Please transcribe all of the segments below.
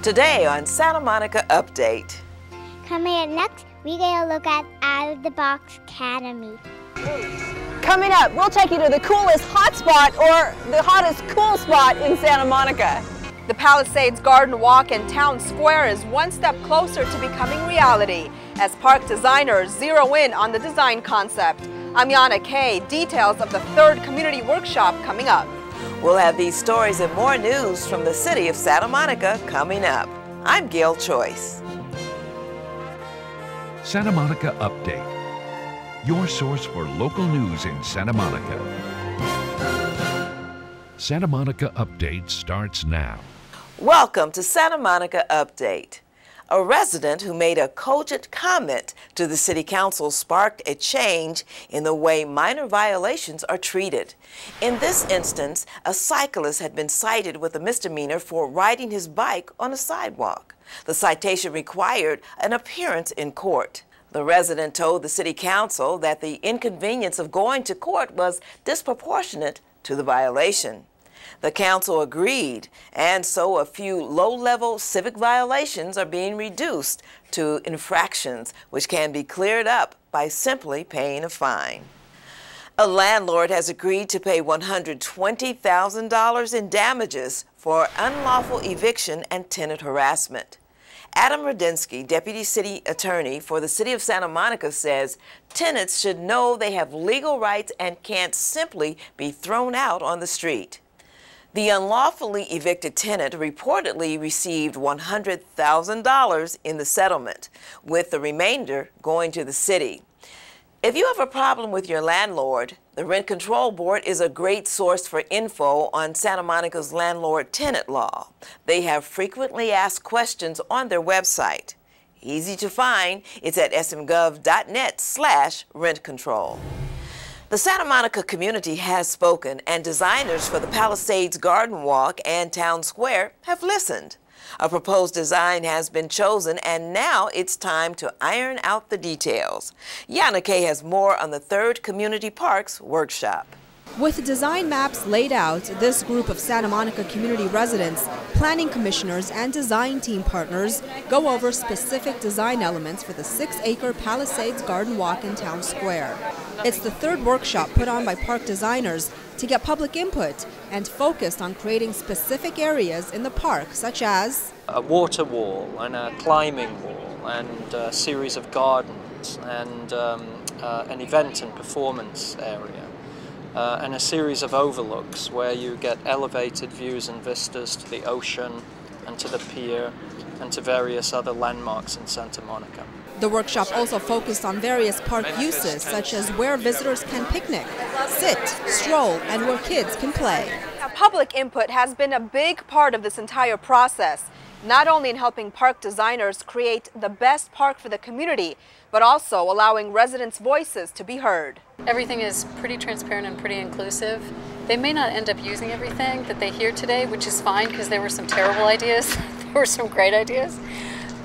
Today on Santa Monica Update. Coming up next, we get a look at Out of the Box Academy. Coming up, we'll take you to the coolest hot spot or the hottest cool spot in Santa Monica. The Palisades Garden Walk and Town Square is one step closer to becoming reality as park designers zero in on the design concept. I'm Yana Kay, details of the third community workshop coming up. We'll have these stories and more news from the city of Santa Monica coming up. I'm Gail Choice. Santa Monica Update, your source for local news in Santa Monica. Santa Monica Update starts now. Welcome to Santa Monica Update. A resident who made a cogent comment to the City Council sparked a change in the way minor violations are treated. In this instance, a cyclist had been cited with a misdemeanor for riding his bike on a sidewalk. The citation required an appearance in court. The resident told the City Council that the inconvenience of going to court was disproportionate to the violation. The council agreed, and so a few low-level civic violations are being reduced to infractions, which can be cleared up by simply paying a fine. A landlord has agreed to pay $120,000 in damages for unlawful eviction and tenant harassment. Adam Radinsky, Deputy City Attorney for the City of Santa Monica, says tenants should know they have legal rights and can't simply be thrown out on the street. The unlawfully evicted tenant reportedly received $100,000 in the settlement, with the remainder going to the city. If you have a problem with your landlord, the Rent Control Board is a great source for info on Santa Monica's landlord-tenant law. They have frequently asked questions on their website. Easy to find, it's at smgov.net/rentcontrol. The Santa Monica community has spoken, and designers for the Palisades Garden Walk and Town Square have listened. A proposed design has been chosen, and now it's time to iron out the details. Yana Kay has more on the third Community Parks workshop. With design maps laid out, this group of Santa Monica community residents, planning commissioners, and design team partners go over specific design elements for the 6-acre Palisades Garden Walk in Town Square. It's the third workshop put on by park designers to get public input and focused on creating specific areas in the park, such as a water wall and a climbing wall and a series of gardens and an event and performance area. And a series of overlooks where you get elevated views and vistas to the ocean and to the pier and to various other landmarks in Santa Monica. The workshop also focused on various park uses, such as where visitors can picnic, sit, stroll, and where kids can play. Public input has been a big part of this entire process, not only in helping park designers create the best park for the community, but also allowing residents' voices to be heard. Everything is pretty transparent and pretty inclusive. They may not end up using everything that they hear today, which is fine because there were some terrible ideas, there were some great ideas.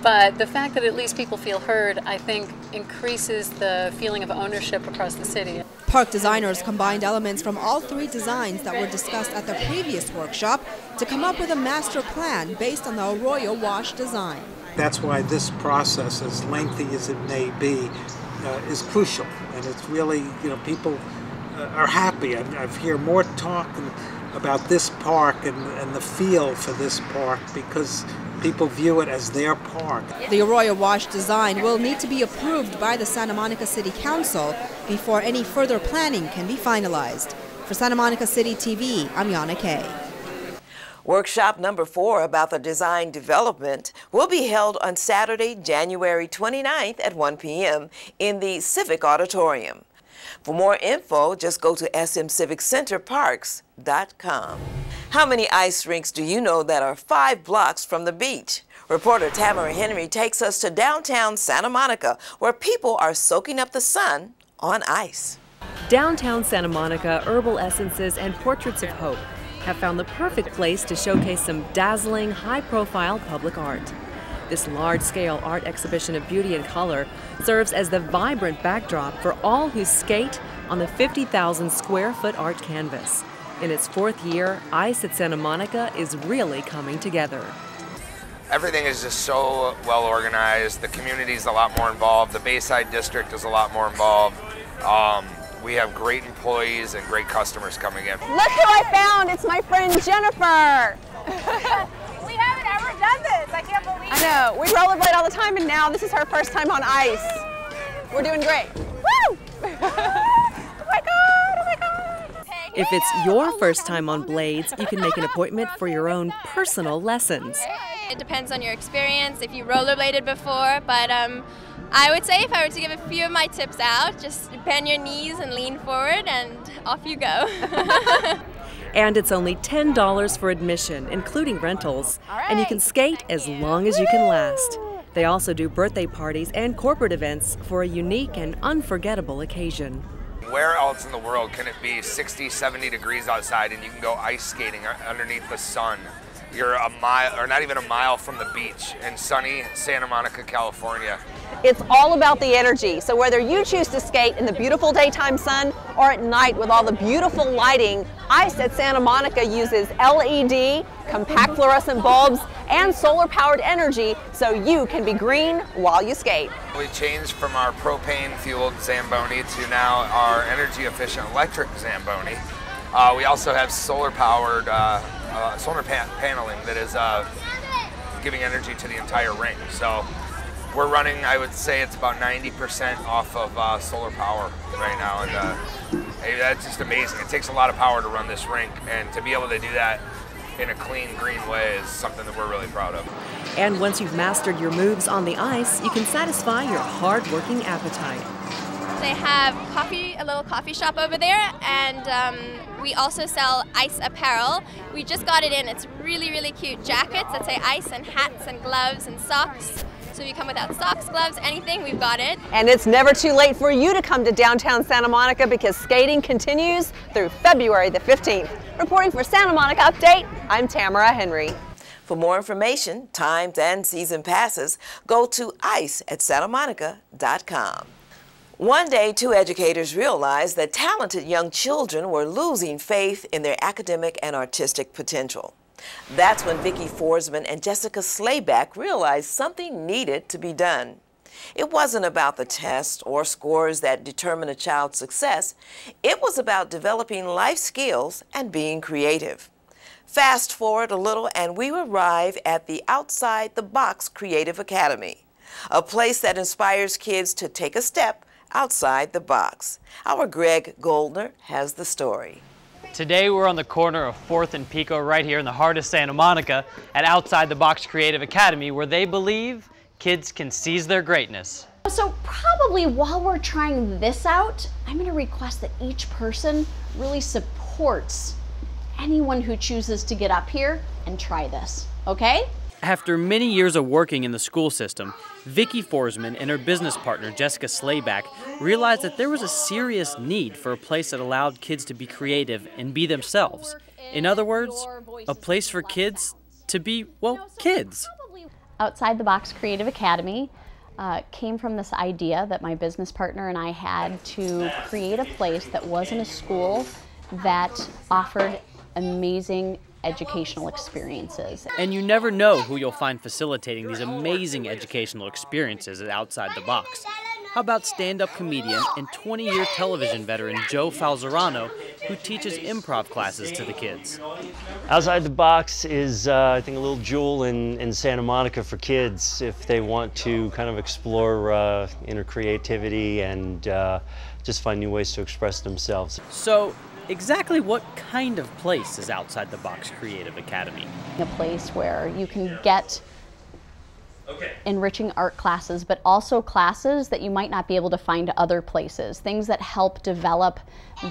But the fact that at least people feel heard, I think, increases the feeling of ownership across the city. Park designers combined elements from all three designs that were discussed at the previous workshop to come up with a master plan based on the Arroyo Wash design. That's why this process, as lengthy as it may be, is crucial. And it's really, people are happy. I hear more talk about this park and the feel for this park because people view it as their park. The Arroyo Wash design will need to be approved by the Santa Monica City Council before any further planning can be finalized. For Santa Monica City TV, I'm Yana Kay. Workshop number 4 about the design development will be held on Saturday, January 29th at 1 p.m. in the Civic Auditorium. For more info, just go to smciviccenterparks.com. How many ice rinks do you know that are 5 blocks from the beach? Reporter Tamara Henry takes us to downtown Santa Monica, where people are soaking up the sun on ice. Downtown Santa Monica, herbal essences and portraits of hope have found the perfect place to showcase some dazzling, high-profile public art. This large-scale art exhibition of beauty and color serves as the vibrant backdrop for all who skate on the 50,000 square foot art canvas. In its 4th year, Ice at Santa Monica is really coming together. everything is just so well organized. The community's a lot more involved. The Bayside District is a lot more involved. We have great employees and great customers coming in. Look who I found! It's my friend Jennifer! We haven't ever done this. I can't believe it. I know. We rollerblade all the time, and now this is her first time on ice. We're doing great. Woo! Oh my God! Oh my God! If it's your first time on blades, you can make an appointment for your own personal lessons. It depends on your experience, if you rollerbladed before, but I would say if I were to give a few of my tips out, just bend your knees and lean forward and off you go. And it's only $10 for admission, including rentals. And you can skate as long as you can last. They also do birthday parties and corporate events for a unique and unforgettable occasion. Where else in the world can it be 60, 70 degrees outside and you can go ice skating underneath the sun? You're a mile, or not even a mile from the beach in sunny Santa Monica, California. It's all about the energy. So whether you choose to skate in the beautiful daytime sun or at night with all the beautiful lighting, Ice at Santa Monica uses LED, compact fluorescent bulbs, and solar-powered energy so you can be green while you skate. We changed from our propane-fueled Zamboni to now our energy-efficient electric Zamboni. We also have solar-powered paneling that is giving energy to the entire ring. So we're running, I would say it's about 90% off of solar power right now, and that's just amazing. It takes a lot of power to run this rink, and to be able to do that in a clean, green way is something that we're really proud of. And once you've mastered your moves on the ice, you can satisfy your hard-working appetite. They have a little coffee shop over there, and we also sell ice apparel. We just got it in. It's really, really cute jackets that say ice, and hats and gloves and socks. So if you come without socks, gloves, anything, we've got it. And it's never too late for you to come to downtown Santa Monica because skating continues through February the 15th. Reporting for Santa Monica Update, I'm Tamara Henry. For more information, times, and season passes, go to ice@santamonica.com. One day, two educators realized that talented young children were losing faith in their academic and artistic potential. That's when Vicki Forsman and Jessica Slayback realized something needed to be done. It wasn't about the tests or scores that determine a child's success. It was about developing life skills and being creative. Fast forward a little and we arrive at the Outside the Box Creative Academy, a place that inspires kids to take a step outside the box. Our Greg Goldner has the story. Today we're on the corner of 4th and Pico right here in the heart of Santa Monica at Outside the Box Creative Academy, where they believe kids can seize their greatness. So probably while we're trying this out, I'm going to request that each person really supports anyone who chooses to get up here and try this, okay? After many years of working in the school system, Vicki Forsman and her business partner Jessica Slayback realized that there was a serious need for a place that allowed kids to be creative and be themselves. In other words, a place for kids to be, well, kids. Outside the Box Creative Academy came from this idea that my business partner and I had to create a place that wasn't a school that offered amazing educational experiences. And you never know who you'll find facilitating these amazing educational experiences at Outside the Box. How about stand-up comedian and 20-year television veteran Joe Falzerano, who teaches improv classes to the kids? Outside the Box is, I think, a little jewel in Santa Monica for kids if they want to kind of explore inner creativity and just find new ways to express themselves. So, exactly what kind of place is Outside the Box Creative Academy? A place where you can get enriching art classes, but also classes that you might not be able to find other places. Things that help develop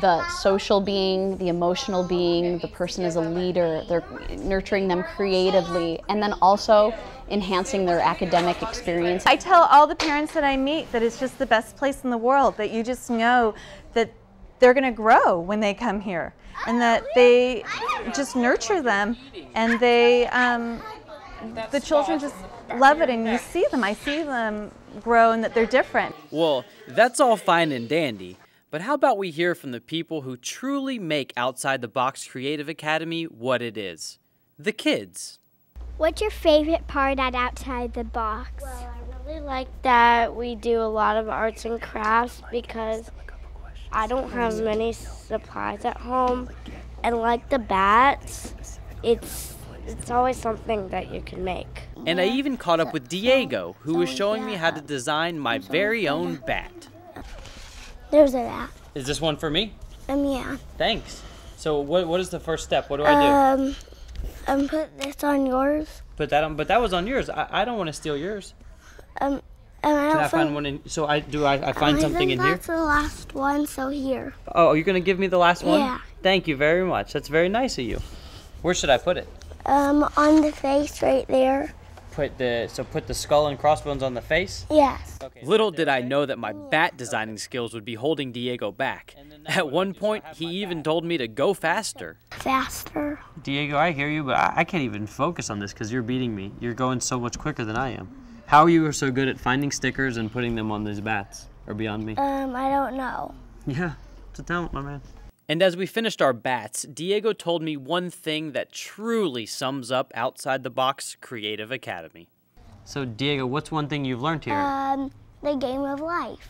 the social being, the emotional being, the person as a leader. They're nurturing them creatively, and then also enhancing their academic experience. I tell all the parents that I meet that it's just the best place in the world, that you just know that they're going to grow when they come here, and that they just nurture them, and they, the children just love it, and you see them. I see them grow and that they're different. Well, that's all fine and dandy, but how about we hear from the people who truly make Outside the Box Creative Academy what it is? The kids. What's your favorite part at Outside the Box? Well, I really like that we do a lot of arts and crafts because I don't have many supplies at home. And like the bats, it's always something that you can make. And I even caught up with Diego, who was showing me how to design my very own bat. There's a bat. Is this one for me? Yeah. Thanks. So what is the first step? What do I do? Put this on yours. Put that on, but that was on yours. I don't want to steal yours. And Can I find one in, so I find something in here? That's the last one, so here. Oh, you're gonna give me the last one? Yeah. Thank you very much. That's very nice of you. Where should I put it? On the face right there. Put the skull and crossbones on the face? Yes. Okay. Little did I know that my bat designing skills would be holding Diego back. At one point, he even told me to go faster. Faster? Diego, I hear you, but I can't even focus on this because you're beating me. You're going so much quicker than I am. How are you so good at finding stickers and putting them on these bats? Or beyond me? I don't know. Yeah, it's a talent, my man. And as we finished our bats, Diego told me one thing that truly sums up Outside the Box Creative Academy. So Diego, what's one thing you've learned here? The game of life.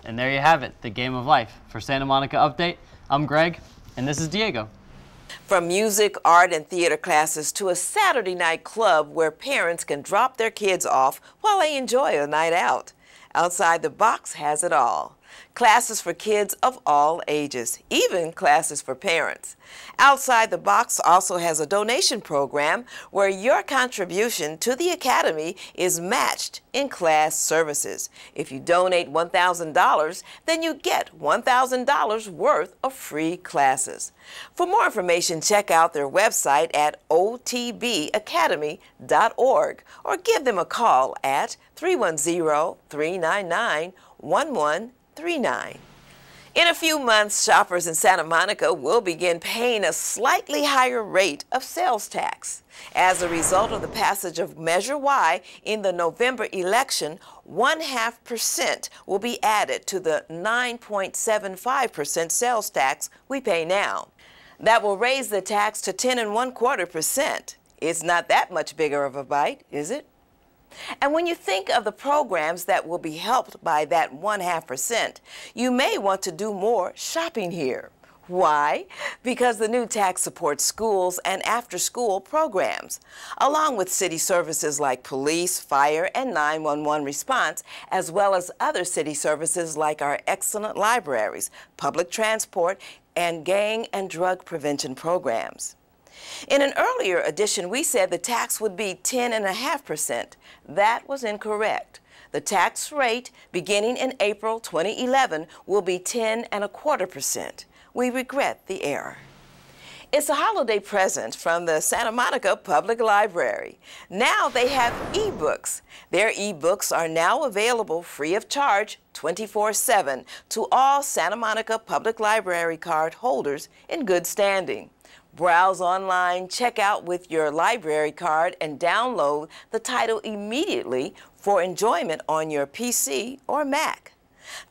And there you have it, the game of life. For Santa Monica Update, I'm Greg, and this is Diego. From music, art, and theater classes to a Saturday night club where parents can drop their kids off while they enjoy a night out. Outside the Box has it all. Classes for kids of all ages, even classes for parents. Outside the Box also has a donation program where your contribution to the Academy is matched in class services. If you donate $1,000, then you get $1,000 worth of free classes. For more information, check out their website at otbacademy.org or give them a call at 310-399-1139. In a few months, shoppers in Santa Monica will begin paying a slightly higher rate of sales tax. As a result of the passage of Measure Y in the November election, 0.5% will be added to the 9.75% sales tax we pay now. That will raise the tax to 10.25%. It's not that much bigger of a bite, is it? And when you think of the programs that will be helped by that 0.5%, you may want to do more shopping here. Why? Because the new tax supports schools and after-school programs, along with city services like police, fire, and 911 response, as well as other city services like our excellent libraries, public transport, and gang and drug prevention programs. In an earlier edition, we said the tax would be 10.5%. That was incorrect. The tax rate beginning in April 2011 will be 10.25%. We regret the error. It's a holiday present from the Santa Monica Public Library. Now they have eBooks. Their eBooks are now available free of charge 24/7 to all Santa Monica Public Library card holders in good standing. Browse online, check out with your library card, and download the title immediately for enjoyment on your PC or Mac.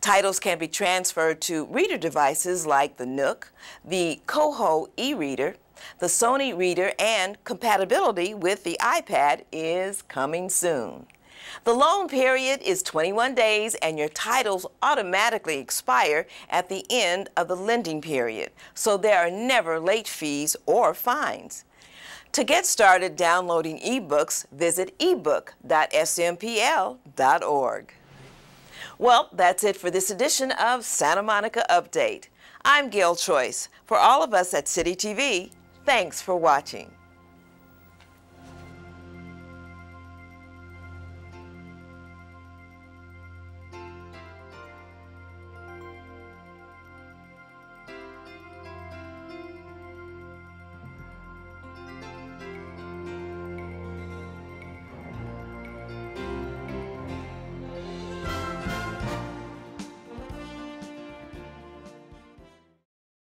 Titles can be transferred to reader devices like the Nook, the Koho e-reader, the Sony Reader, and compatibility with the iPad is coming soon. The loan period is 21 days, and your titles automatically expire at the end of the lending period, so there are never late fees or fines. To get started downloading eBooks, visit ebook.smpl.org. Well, that's it for this edition of Santa Monica Update. I'm Gail Choice. For all of us at CityTV, thanks for watching.